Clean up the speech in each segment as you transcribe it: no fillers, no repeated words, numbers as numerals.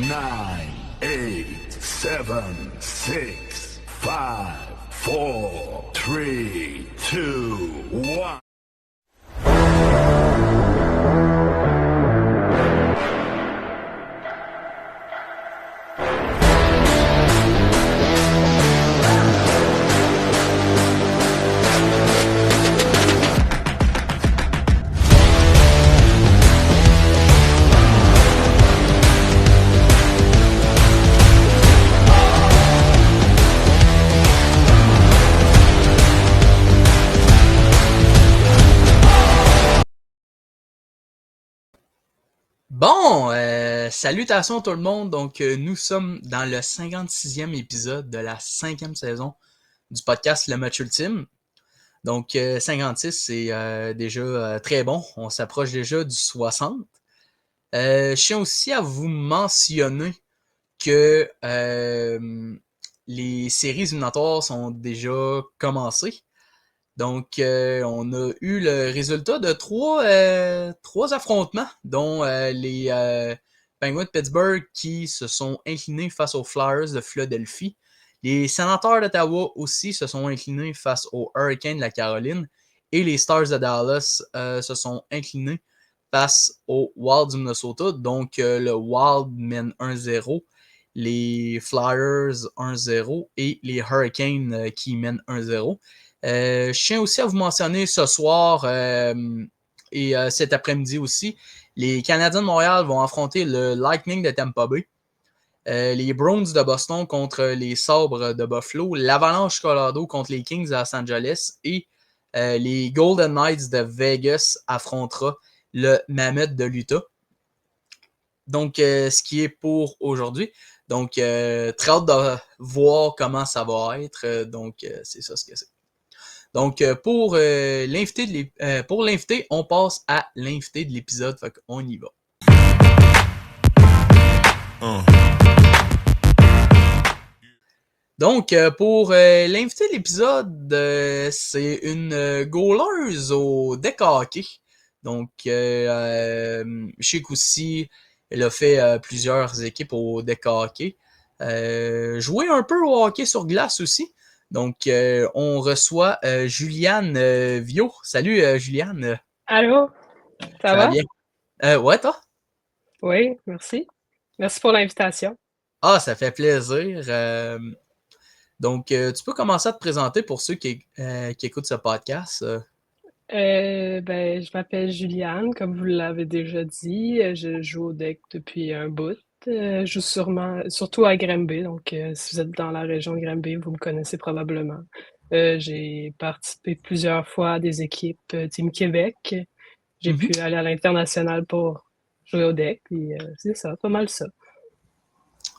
9, 8, 7, 6, 5, 4, 3, 2, 1. Bon, salutations tout le monde. Donc, nous sommes dans le 56e épisode de la 5e saison du podcast Le Match Ultime. Donc, 56, c'est déjà très bon. On s'approche déjà du 60. Je tiens aussi à vous mentionner que les séries éliminatoires sont déjà commencées. Donc, on a eu le résultat de trois affrontements, dont les Penguins de Pittsburgh qui se sont inclinés face aux Flyers de Philadelphie. Les Sénateurs d'Ottawa aussi se sont inclinés face aux Hurricanes de la Caroline. Et les Stars de Dallas se sont inclinés face aux Wild du Minnesota. Donc, le Wild mène 1-0, les Flyers 1-0 et les Hurricanes qui mènent 1-0. Je tiens aussi à vous mentionner ce soir et cet après-midi aussi, les Canadiens de Montréal vont affronter le Lightning de Tampa Bay, les Browns de Boston contre les Sabres de Buffalo, l'Avalanche Colorado contre les Kings de Los Angeles et les Golden Knights de Vegas affrontera le Mammoth de l'Utah. Donc, ce qui est pour aujourd'hui. Donc, très hâte de voir comment ça va être. Donc, c'est ça ce que c'est. Donc, pour l'invité, on passe à l'invité de l'épisode. Fait qu'on y va. Donc, pour l'invité de l'épisode, c'est une goaleuse au deck hockey. Donc, je sais qu'aussi, elle a fait plusieurs équipes au deck hockey. Joué un peu au hockey sur glace aussi. Donc, on reçoit Juliane Viau. Salut, Juliane. Allô, ça Ça va va? bien? Ouais, toi? Oui, merci. Merci pour l'invitation. Ah, ça fait plaisir. Donc, tu peux commencer à te présenter pour ceux qui écoutent ce podcast. Je m'appelle Juliane, comme vous l'avez déjà dit. Je joue au deck depuis un bout. Je joue surtout à Granby. Donc, si vous êtes dans la région de Granby, vous me connaissez probablement. J'ai participé plusieurs fois à des équipes Team Québec. J'ai Mhm. pu aller à l'international pour jouer au deck. Puis, c'est ça, pas mal ça.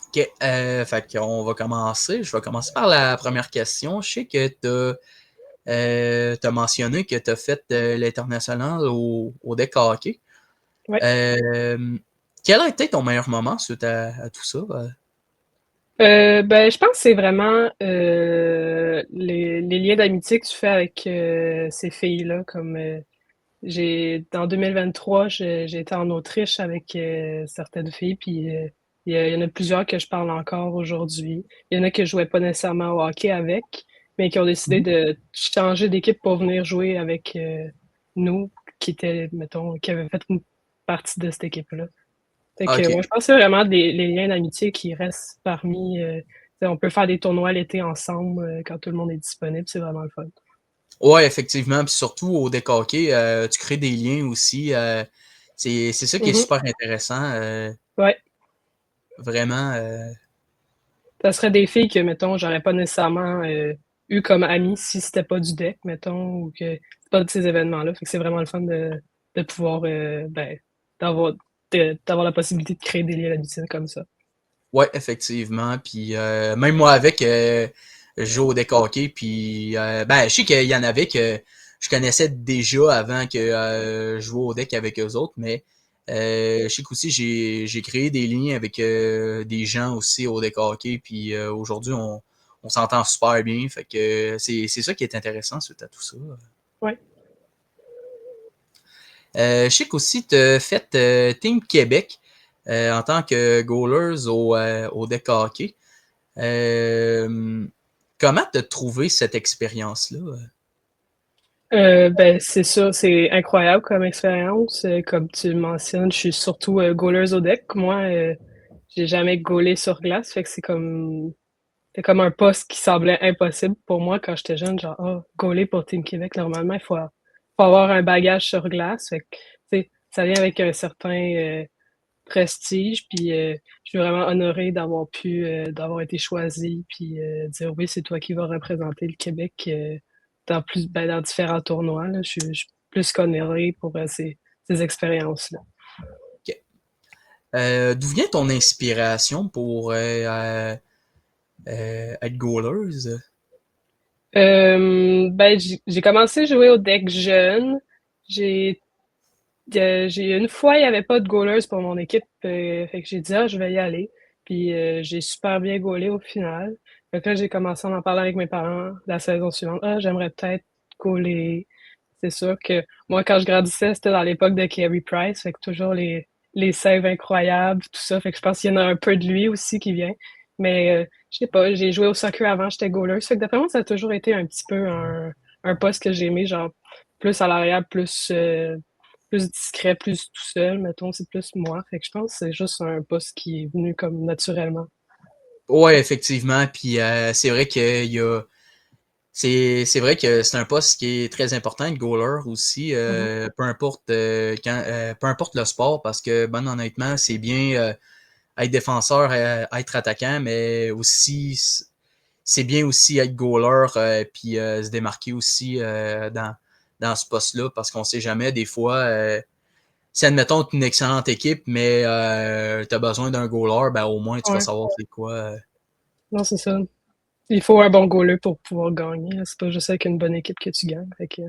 OK. Fait qu'on va commencer. Je vais commencer par la première question. Je sais que tu as mentionné que tu as fait l'international au deck hockey. Ouais. Euh, Quel a été ton meilleur moment suite à tout ça? Je pense que c'est vraiment les liens d'amitié que tu fais avec ces filles-là. Comme en 2023, j'ai été en Autriche avec certaines filles, puis il y en a plusieurs que je parle encore aujourd'hui. Il y en a que je jouais pas nécessairement au hockey avec, mais qui ont décidé Mhm. de changer d'équipe pour venir jouer avec nous, qui avaient fait une partie de cette équipe-là. Fait que OK. moi, je pense que c'est vraiment les liens d'amitié qui restent parmi. On peut faire des tournois l'été ensemble quand tout le monde est disponible, c'est vraiment le fun. Ouais, effectivement. Puis surtout au deck hockey, tu crées des liens aussi. C'est ça qui est Mhm. super intéressant. Ouais. Vraiment. Ça serait des filles que, mettons, j'aurais pas nécessairement eu comme amies si c'était pas du deck, mettons, ou que c'est pas de ces événements-là. Fait que c'est vraiment le fun de pouvoir d'avoir d'avoir la possibilité de créer des liens d'amitié comme ça. Ouais, effectivement. Puis même moi avec, je joue au deck hockey. Puis ben, je sais qu'il y en avait que je connaissais déjà avant que je joue au deck avec eux autres, mais je sais qu'aussi j'ai créé des liens avec des gens aussi au deck hockey. Puis aujourd'hui, on s'entend super bien. Fait que c'est ça qui est intéressant suite à tout ça. Ouais. Je sais qu'aussi tu as fait Team Québec en tant que goalers au deck hockey. Euh, comment t'as trouvé cette expérience-là? Ben, c'est ça, c'est incroyable comme expérience. Comme tu le mentionnes, je suis surtout goaleuse au deck. Moi, j'ai jamais goalé sur glace, fait que c'est comme un poste qui semblait impossible pour moi quand j'étais jeune. Genre, goaler pour Team Québec, normalement, faut avoir un bagage sur glace. Fait que, tu sais, ça vient avec un certain prestige. Puis, je suis vraiment honorée d'avoir été choisie, puis dire oui, c'est toi qui vas représenter le Québec dans différents tournois. Là. Je suis plus qu'honorée pour ces expériences-là. OK. D'où vient ton inspiration pour être goaleuse? Ben, j'ai commencé à jouer au deck jeune. J'ai une fois, il n'y avait pas de goalers pour mon équipe, fait que j'ai dit, je vais y aller. Puis j'ai super bien goalé au final. Fait que là, j'ai commencé à en parler avec mes parents la saison suivante. J'aimerais peut-être goaler. C'est sûr que moi, quand je grandissais, c'était dans l'époque de Carey Price. Fait que toujours les saves incroyables, tout ça. Fait que je pense qu'il y en a un peu de lui aussi qui vient. Mais je sais pas, j'ai joué au soccer avant, j'étais goaler. Fait que d'après moi, ça a toujours été un petit peu un poste que j'ai aimé, genre plus à l'arrière, plus discret, plus tout seul, mettons, c'est plus moi. Fait que je pense que c'est juste un poste qui est venu comme naturellement. Ouais, effectivement. Puis c'est vrai qu'il y a. C'est vrai que c'est un poste qui est très important, le goaler aussi, Mhm. peu importe le sport, parce que bon honnêtement, c'est bien être défenseur, être attaquant, mais aussi c'est bien aussi être goaler puis se démarquer aussi dans ce poste-là, parce qu'on sait jamais, des fois, si admettons une excellente équipe, mais tu as besoin d'un goaler, ben au moins tu vas Ouais, savoir c'est quoi. non, c'est ça. Il faut un bon goaler pour pouvoir gagner. C'est pas juste avec une bonne équipe que tu gagnes. Fait que...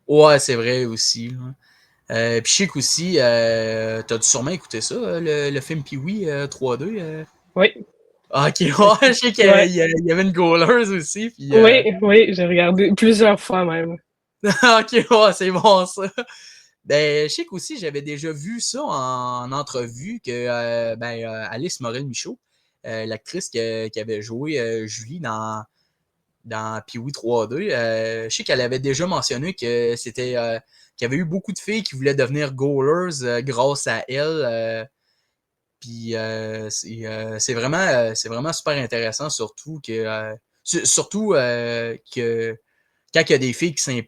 Ouais, c'est vrai aussi. Là. Puis je sais qu'aussi, t'as dû sûrement écouter ça, le film Pee-Wee 3-2. Oui, Ah, ok, fait ouais, je sais qu'il ouais. y avait une goaleuse aussi. Puis, Oui, oui, j'ai regardé plusieurs fois même. ok, ouais, c'est bon ça. Ben, je sais qu'aussi, j'avais déjà vu ça en entrevue que Alice Morel-Michaud, l'actrice qui avait joué Julie dans Pee-Wee 3-2, je sais qu'elle avait déjà mentionné que qu'il y avait eu beaucoup de filles qui voulaient devenir goalers grâce à elle. Puis c'est vraiment super intéressant, surtout que quand il y a des filles qui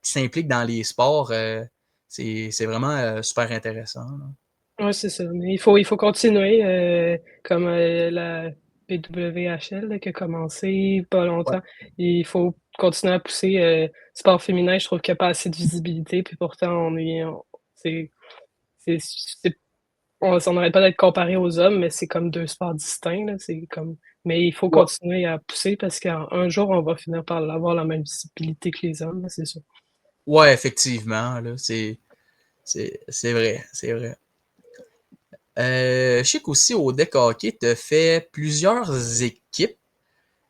s'impliquent dans les sports, c'est vraiment super intéressant. Là. Ouais, c'est ça. Mais il faut continuer comme la BWHL là, qui a commencé pas Ouais. longtemps. Il faut continuer à pousser sport féminin. Je trouve qu'il n'y a pas assez de visibilité. Puis pourtant, c'est, c'est on n'arrête pas d'être comparé aux hommes, mais c'est comme deux sports distincts. Là. Mais il faut Ouais, continuer à pousser parce qu'un jour, on va finir par avoir la même visibilité que les hommes, là, c'est sûr. ouais, effectivement, là, c'est vrai, c'est vrai. Je sais qu'aussi au deck hockey, tu as fait plusieurs équipes.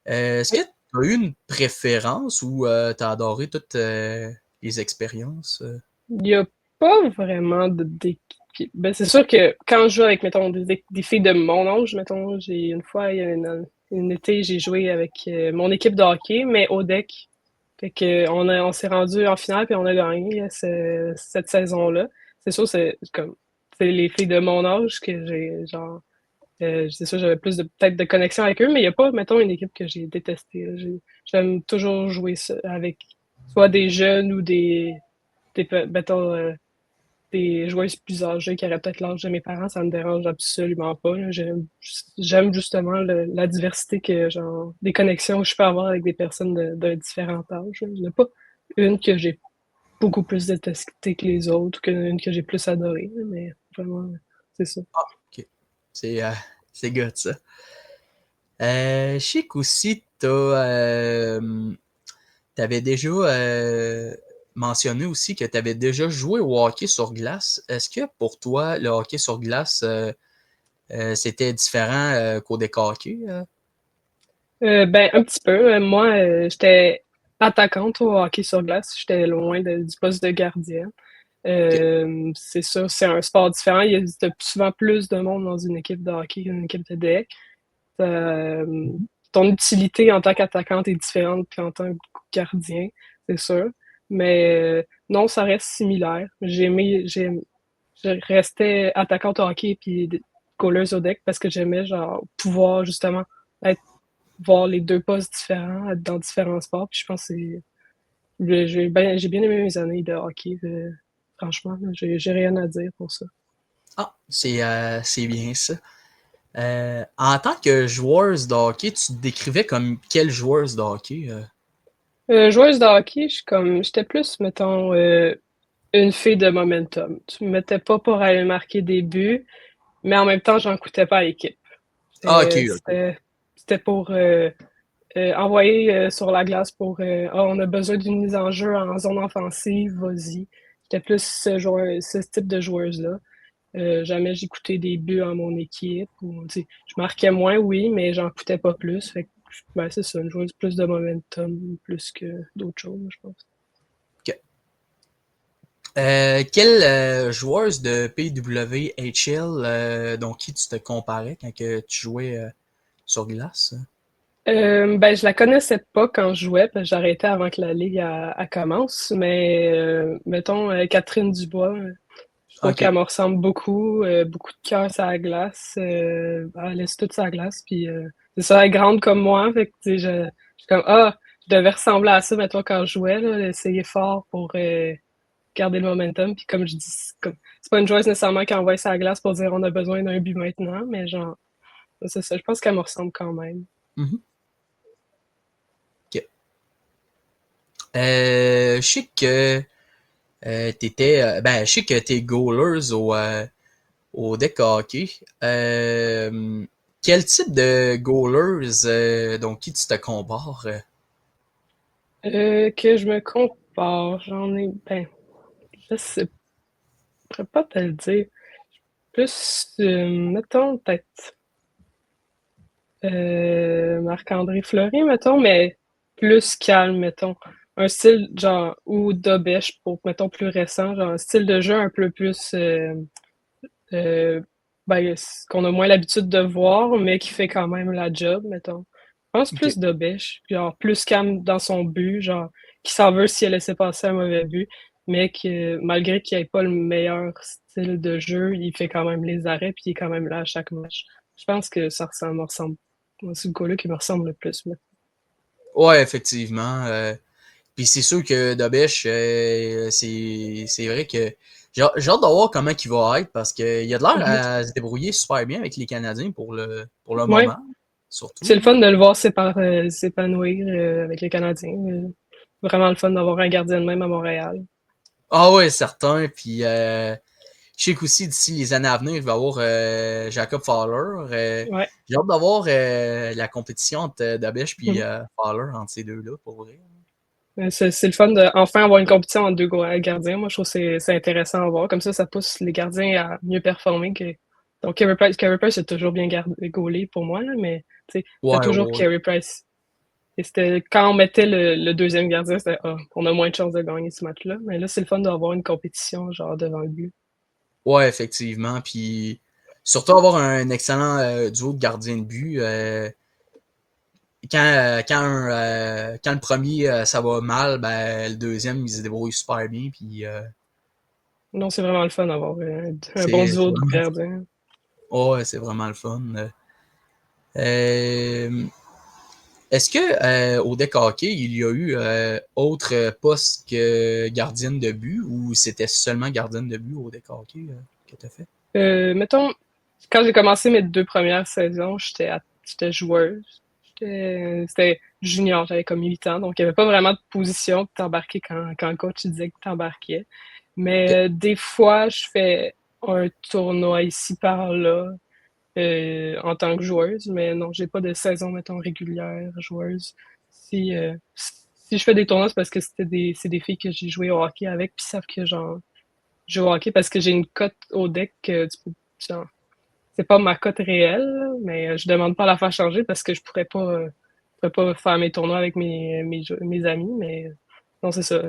Est-ce que Oui. tu as eu une préférence ou tu as adoré toutes les expériences? Il n'y a pas vraiment d'équipe. Ben, c'est sûr que quand je joue avec, mettons, des filles de mon âge, mettons, une fois, il y a une été, j'ai joué avec mon équipe de hockey, mais au deck. Fait que on s'est rendu en finale puis on a gagné cette saison-là. C'est sûr, c'est les filles de mon âge que j'ai, genre, c'est sûr, j'avais peut-être de connexion avec eux, mais il n'y a pas, mettons, une équipe que j'ai détestée. Là. J'aime toujours jouer ça avec soit des jeunes ou mettons, des joueuses plus âgées qui auraient peut-être l'âge de mes parents, ça me dérange absolument pas. Là. J'aime justement la diversité des connexions que je peux avoir avec des personnes d'un différent âge. Là. Il n'y en a pas une que j'ai beaucoup plus détestée que les autres, qu'une que j'ai plus adorée, là, mais vraiment, c'est ça. Ah, ok. C'est c'est good ça. Je sais qu'aussi t'avais déjà mentionné aussi que tu avais déjà joué au hockey sur glace. Est-ce que pour toi, le hockey sur glace, c'était différent qu'au deck hockey? Ben, un petit peu. Moi, j'étais attaquante au hockey sur glace. J'étais loin du poste de gardien. Ok. C'est ça, c'est un sport différent. Il y a souvent plus de monde dans une équipe de hockey qu'une équipe de deck. Euh, ton utilité en tant qu'attaquante est différente qu'en tant que gardien, c'est sûr. Mais non, ça reste similaire. Je restais attaquante au hockey puis goaleuse au deck parce que j'aimais genre pouvoir justement être, voir les deux postes différents, être dans différents sports. Puis je pense que j'ai bien aimé mes années de hockey. Franchement, là, j'ai rien à dire pour ça. Ah, c'est bien ça. En tant que joueuse de hockey, tu te décrivais comme quelle joueuse de hockey? Joueuse de hockey, j'étais plus, mettons, une fille de momentum. Tu me mettais pas pour aller marquer des buts, mais en même temps, j'en coûtais pas à l'équipe. Ah, ok, C'était ok. c'était- c'était pour envoyer sur la glace pour ah, on a besoin d'une mise en jeu en zone offensive, vas-y. J'étais plus ce type de joueuse-là. Jamais j'écoutais des buts à mon équipe. Ou, tu sais, je marquais moins, oui, mais j'en coûtais pas plus. Fait que, ben, c'est ça, une joueuse plus de momentum, plus que d'autres choses, je pense. Ok. Quelle joueuse de PWHL dont qui tu te comparais quand que tu jouais sur glace? Ben, je la connaissais pas quand je jouais, parce que j'arrêtais avant que la ligue elle commence, mais mettons Catherine Dubois, je trouve Ok. qu'elle me ressemble beaucoup, beaucoup de cœur sur la glace, elle laisse toute sa glace, puis c'est ça, elle est grande comme moi, fait que tu sais, je suis comme ah, je devais ressembler à ça, mettons quand je jouais, là, essayer fort pour garder le momentum, puis comme je dis, c'est pas une joueuse nécessairement qui envoie sa glace pour dire on a besoin d'un but maintenant, mais genre, c'est ça, je pense qu'elle me ressemble quand même. Mhm. Ok. Je sais que ben, je sais que t'es goalers au deck hockey. Quel type de goalers donc qui tu te compares? Que je me compare, j'en ai, ben, je sais, je pourrais pas te le dire. Plus, mettons, peut-être Marc-André Fleury, mettons, mais plus calme, mettons. Un style, genre, ou Dobèche, pour, mettons, plus récent, genre, un style de jeu un peu plus, euh, ben, qu'on a moins l'habitude de voir, mais qui fait quand même la job, mettons. Je pense Ok. plus Dobèche, genre, plus calme dans son but, genre, qui s'en veut si elle laissait passer un mauvais but, mais que, malgré qu'il ait pas le meilleur style de jeu, il fait quand même les arrêts, puis il est quand même là à chaque match. Je pense que me ressemble. Moi, c'est le gars-là qui me ressemble le plus. Ouais, effectivement. Puis c'est sûr que Dobèche, c'est vrai que j'ai hâte de voir comment il va être parce qu'il a de l'air Mhm. à se débrouiller super bien avec les Canadiens pour le Ouais, moment, c'est surtout. le fun de le voir s'épanouir avec les Canadiens. Vraiment le fun d'avoir un gardien de même à Montréal. Ah ouais, certain. Puis je sais qu'aussi d'ici les années à venir, il va y avoir Jacob Fowler. Ouais. J'ai hâte d'avoir la compétition entre Dobèche et Mhm. Fowler entre ces deux-là, pour vrai. C'est le fun de enfin avoir une compétition entre deux gardiens. Moi, je trouve que c'est intéressant à voir. Comme ça pousse les gardiens à mieux performer que. Donc, Carey Price a toujours bien gaulé pour moi, là, mais tu sais, c'était Ouais, toujours ouais, ouais. Carey Price. Et c'était quand on mettait le deuxième gardien, c'était ah, on a moins de chances de gagner ce match-là. Mais là, c'est le fun d'avoir une compétition genre devant le but. Ouais, effectivement. Puis surtout avoir un excellent duo de gardiens de but. Quand le premier ça va mal, ben, le deuxième il se débrouille super bien. Puis Non, c'est vraiment le fun d'avoir un bon c'est duo de vraiment, gardiens. ouais, c'est vraiment le fun. Euh, Est-ce que au deck hockey, il y a eu autre poste que gardienne de but ou c'était seulement gardienne de but au deck hockey que tu as fait? Mettons, quand j'ai commencé mes deux premières saisons, j'étais joueuse. C'était junior, j'avais comme 8 ans, donc il n'y avait pas vraiment de position de t'embarquer quand le coach il disait que t'embarquais. Ok. Mais des fois, je fais un tournoi ici par là en tant que joueuse, mais non, j'ai pas de saison, mettons, régulière joueuse. Si je fais des tournois, c'est parce que c'est des filles que j'ai joué au hockey avec, puis savent que genre, je joue au hockey parce que j'ai une cote au deck que genre, c'est pas ma cote réelle, là, mais je demande pas à la faire changer parce que je pourrais pas faire mes tournois avec mes amis, mais non, c'est ça.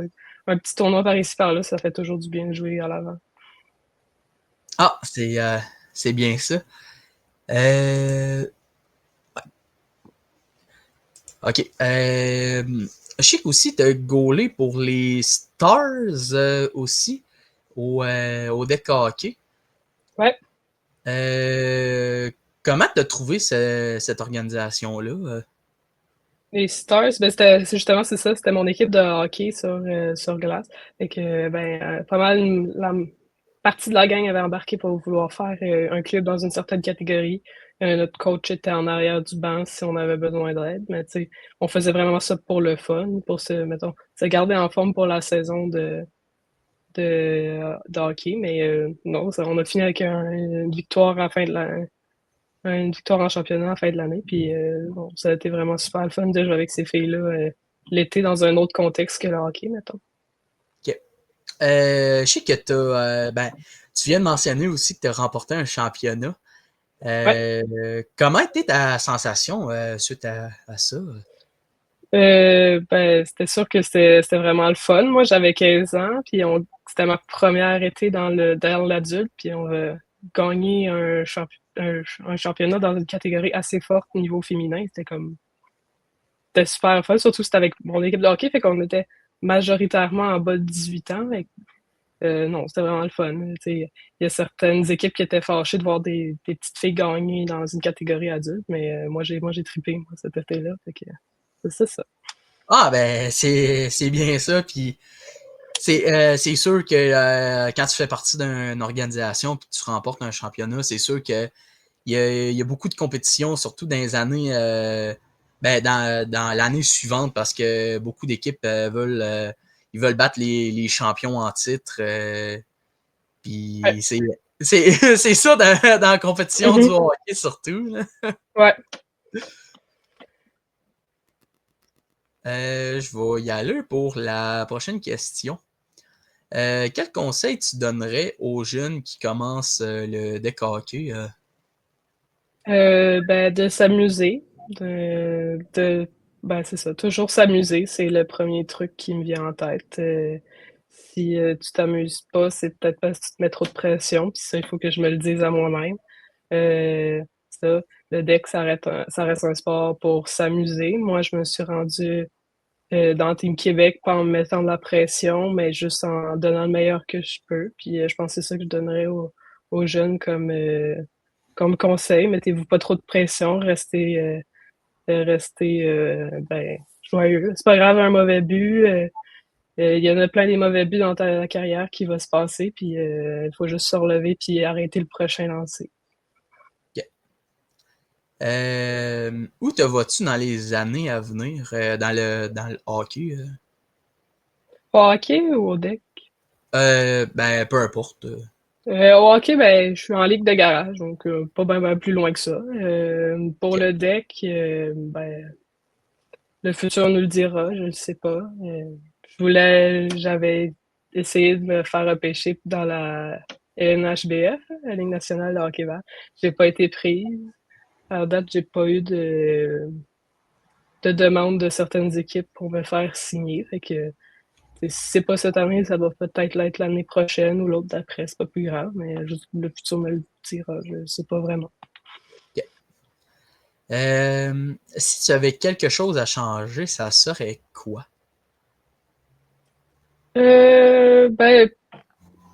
Un petit tournoi par ici, par là, ça fait toujours du bien de jouer à l'avant. Ah, c'est bien ça. Euh, OK. Je sais qu'aussi, tu as gaulé pour les Stars aussi au deck hockey. Ouais. Comment tu as trouvé cette organisation-là? Les Stars, ben justement c'est ça, c'était mon équipe de hockey sur glace. Fait que pas mal la partie de la gang avait embarqué pour vouloir faire un club dans une certaine catégorie. Notre coach était en arrière du banc si on avait besoin d'aide, mais tu sais, on faisait vraiment ça pour le fun, pour mettons, se garder en forme pour la saison de hockey. Mais non, on a fini avec une victoire à la fin de une victoire en championnat à la fin de l'année. Puis bon, ça a été vraiment super le fun de jouer avec ces filles-là l'été dans un autre contexte que le hockey, mettons. OK. Je sais que tu viens de mentionner aussi que tu as remporté un championnat. Ouais. Comment était ta sensation suite à ça? C'était sûr que c'était vraiment le fun. Moi, j'avais 15 ans, puis c'était ma première été dans l'adulte, puis on a gagné un championnat dans une catégorie assez forte au niveau féminin. C'était super fun, surtout c'était avec mon équipe de hockey, fait qu'on était majoritairement en bas de 18 ans. Non, c'était vraiment le fun. Il y a certaines équipes qui étaient fâchées de voir des petites filles gagner dans une catégorie adulte, mais moi j'ai trippé moi, cet été-là. Fait que c'est ça. Ah ben c'est bien ça. Puis c'est sûr que quand tu fais partie d'une organisation et que tu remportes un championnat, c'est sûr que il y a beaucoup de compétition, surtout dans les années dans l'année suivante, parce que beaucoup d'équipes ils veulent battre les champions en titre. Ouais. Puis c'est ça dans la compétition du Mhm. hockey surtout. Là. Ouais. Je vais y aller pour la prochaine question. Quel conseil tu donnerais aux jeunes qui commencent le deck hockey? De s'amuser. C'est ça, toujours s'amuser, c'est le premier truc qui me vient en tête. Si tu t'amuses pas, c'est peut-être parce que tu te mets trop de pression, puis ça, il faut que je me le dise à moi-même. Ça, le deck, ça reste un sport pour s'amuser. Moi, je me suis rendue dans Team Québec, pas en me mettant de la pression, mais juste en donnant le meilleur que je peux. Puis je pense que c'est ça que je donnerais aux jeunes comme conseil. Mettez-vous pas trop de pression, restez joyeux. C'est pas grave un mauvais but. Il y en a plein des mauvais buts dans ta carrière qui va se passer, puis il faut juste se relever puis arrêter le prochain lancer. Ok. Où te vois-tu dans les années à venir dans le hockey? Au hockey ou au deck? Peu importe. Au hockey, je suis en ligue de garage, donc pas bien plus loin que ça. Pour Ok. le deck, le futur nous le dira, je ne sais pas. J'avais essayé de me faire repêcher dans la LNHBF, la Ligue nationale de hockey vert. J'ai pas été prise. À date, j'ai pas eu de demande de certaines équipes pour me faire signer. Fait que si c'est pas cette année, ça va peut-être l'être l'année prochaine ou l'autre d'après. C'est pas plus grave, mais juste le futur me le dira. Je sais pas vraiment. Ok. Si tu avais quelque chose à changer, ça serait quoi? Ben,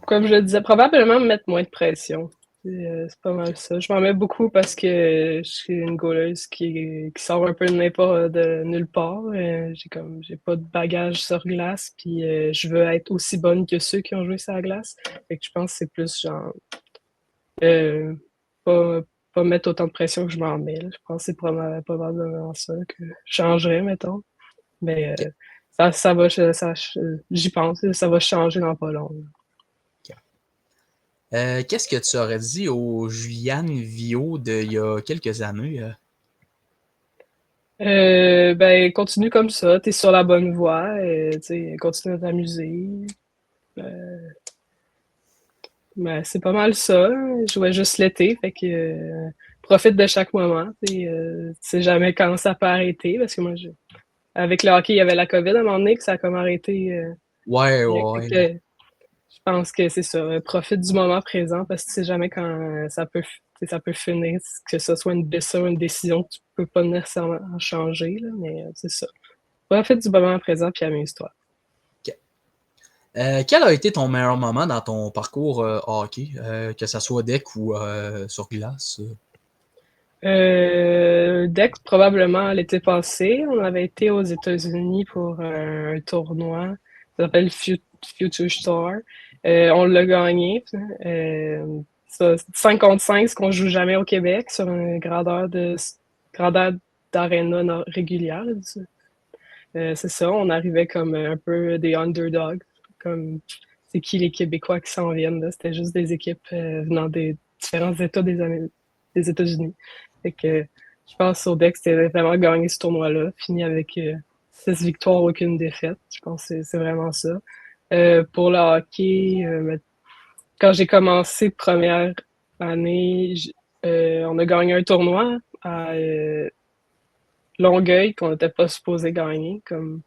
comme je le disais, probablement me mettre moins de pression. C'est pas mal ça. Je m'en mets beaucoup parce que je suis une goaleuse qui sort un peu de nulle part. J'ai pas de bagage sur glace, puis je veux être aussi bonne que ceux qui ont joué sur la glace. Fait que je pense que c'est plus genre euh, pas, pas mettre autant de pression que je m'en mets, là. Je pense que c'est probablement ça que je changerais, mettons. Mais Ok. j'y pense, ça va changer dans pas long. Ok. Qu'est-ce que tu aurais dit au Juliane Vio d'il y a quelques années? Continue comme ça, t'es sur la bonne voie, tu sais, continue à t'amuser. Euh, c'est pas mal ça. Je jouais juste l'été, fait que profite de chaque moment. Tu sais jamais quand ça peut arrêter, parce que avec le hockey, il y avait la COVID à un moment donné, que ça a comme arrêté. Ouais, Fait ouais. que je pense que c'est ça. Profite du moment présent, parce que tu sais jamais quand ça peut ça peut finir, que ce soit une blessure, une décision que tu peux pas nécessairement changer, là, mais c'est ça. Profite du moment présent puis amuse-toi. OK. Quel a été ton meilleur moment dans ton parcours hockey, que ce soit deck ou sur glace? Dex, probablement l'été passé, on avait été aux États-Unis pour un tournoi. Ça s'appelle Future Star. On l'a gagné. Ça, 5 contre 5, ce qu'on joue jamais au Québec, sur une grandeur d'aréna régulière. C'est ça, on arrivait comme un peu des underdogs. Comme c'est qui les Québécois qui s'en viennent, là? C'était juste des équipes venant des différents États des États-Unis. Fait que je pense au Deck, c'était vraiment gagné ce tournoi-là, fini avec 6 victoires, aucune défaite. Je pense que c'est vraiment ça. Pour le hockey, quand j'ai commencé première année, on a gagné un tournoi à Longueuil qu'on n'était pas supposé gagner. Comme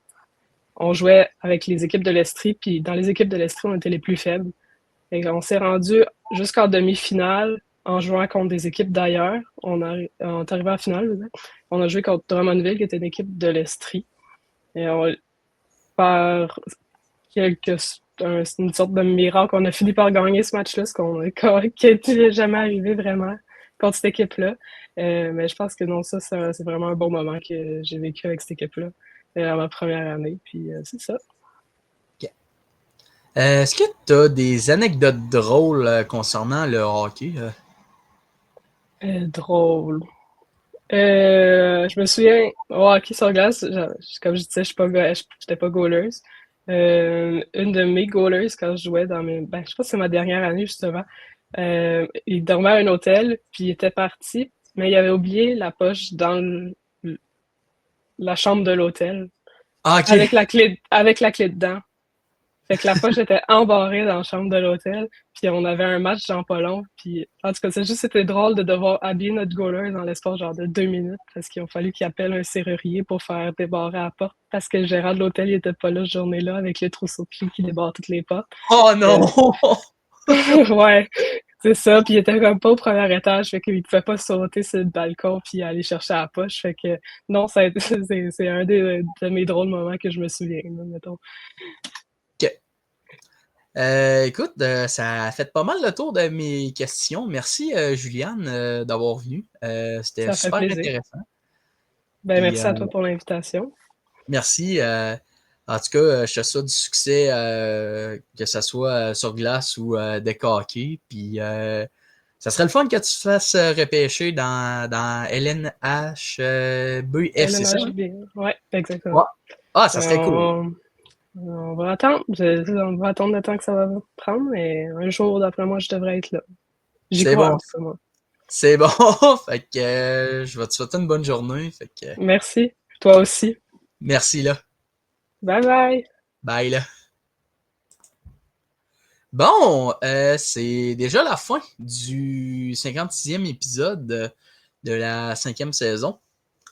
on jouait avec les équipes de l'Estrie, puis dans les équipes de l'Estrie, on était les plus faibles. Et on s'est rendu jusqu'en demi-finale en jouant contre des équipes d'ailleurs. On est arrivé en finale. On a joué contre Drummondville, qui était une équipe de l'Estrie. Et par une sorte de miracle, on a fini par gagner ce match-là, qui n'était jamais arrivé vraiment contre cette équipe-là. Mais je pense que non, ça, c'est vraiment un bon moment que j'ai vécu avec cette équipe-là à ma première année. Puis c'est ça. Okay. Est-ce que tu as des anecdotes drôles concernant le hockey? Drôle. Je me souviens, au hockey sur glace, comme je disais, je n'étais pas goaleuse. Une de mes goalers, quand je jouais je sais pas si c'est ma dernière année, justement, il dormait à un hôtel, puis il était parti, mais il avait oublié la poche dans la chambre de l'hôtel, Ah, OK. avec la clé dedans. Fait que la poche était embarrée dans la chambre de l'hôtel, puis on avait un match dans pas long, puis en tout cas, c'était drôle de devoir habiller notre goaler dans l'espace genre de 2 minutes, parce qu'il a fallu qu'il appelle un serrurier pour faire débarrer la porte, parce que le gérant de l'hôtel, il était pas là cette journée-là, avec le trousseau de clés qui débarre toutes les portes. Oh non! Ouais, c'est ça, puis il était comme pas au premier étage, fait qu'il pouvait pas sauter sur le balcon puis aller chercher la poche, fait que non, c'est un de mes drôles moments que je me souviens, là, mettons. OK. Écoute, ça a fait pas mal le tour de mes questions. Merci, Juliane, d'avoir venu. C'était super intéressant. Ben, merci à toi pour l'invitation. Merci. En tout cas, je te souhaite du succès, que ce soit sur glace ou deck hockey. Puis, ça serait le fun que tu te fasses repêcher dans LNHB, c'est ça? Oui, exactement. Ouais. Ah, ça serait cool. On va attendre. On va attendre le temps que ça va prendre, mais un jour, d'après moi, je devrais être là. J'y crois, bon. moi. C'est bon. Fait que je vais te souhaiter une bonne journée. Fait que, merci. Toi aussi. merci, là. Bye bye. Bye, là. Bon, c'est déjà la fin du 56e épisode de la 5e saison.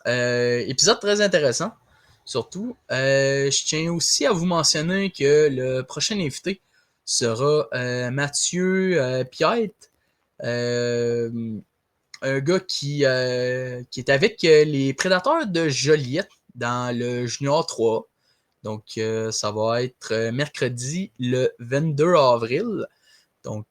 Épisode très intéressant. Surtout, je tiens aussi à vous mentionner que le prochain invité sera Mathieu Piette, un gars qui est avec les Prédateurs de Joliette dans le Junior 3. Donc, ça va être mercredi le 22 avril. Donc,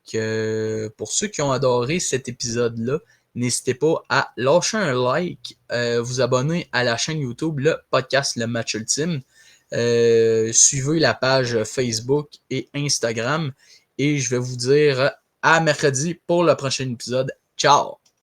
pour ceux qui ont adoré cet épisode-là, n'hésitez pas à lâcher un like, vous abonner à la chaîne YouTube, le podcast Le Match Ultime. Suivez la page Facebook et Instagram. Et je vais vous dire à mercredi pour le prochain épisode. Ciao!